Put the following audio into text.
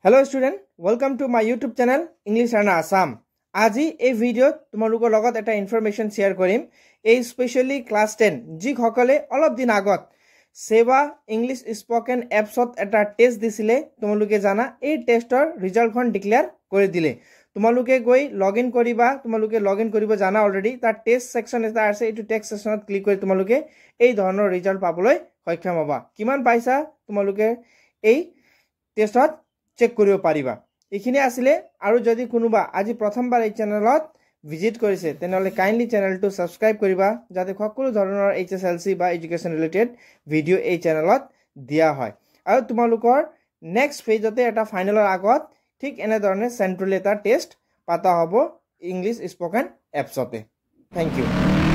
Hello student, welcome to my YouTube channel English Learner Assam. আজি এই ভিডিওত তোমালোকৰ লগত এটা ইনফৰমেশন শেয়াৰ কৰিম এই স্পেশালি ক্লাস 10 যি সকলে অলপ দিন আগত সেৱা ইংলিশ স্পোকেন এপছত এটা টেস্ট দিছিলে তোমালোকে জানা এই টেষ্টৰ ৰিজাল্টখন ডিক্লেয়াৰ কৰি দিলে তোমালোকে গৈ লগইন কৰিবা তোমালোকে লগইন কৰিব জানা অলৰেডি তাৰ টেষ্ট সেকশন এটা আছে এইটো টেক্সট সেকশনত ক্লিক কৰি তোমালোকে এই ধৰণৰ ৰিজাল্ট পাবলৈ সক্ষম হ'বা কিমান পাইছা তোমালোকে এই টেষ্টত চেক কৰিব পাৰিবা এখিনি আসলে আৰু যদি কোনোবা আজি প্ৰথমবাৰ এই চেনেলত ভিজিট কৰিছে তেনেহলে কাইন্ডলি চেনেলটো সাবস্ক্ৰাইব কৰিবা যাতে সকলো ধৰণৰ HSLC বা এডুকেশন ৰিলেটেড ভিডিও এই চেনেলত দিয়া হয় আৰু তোমালোকৰ নেক্সট পেজতে এটা ফাইনেলৰ আগত ঠিক এনে ধৰণে সেন্ট্ৰেল এটা টেষ্ট পাতা হ'ব ইংলিশ স্পোকেন এপছতে থ্যাংক ইউ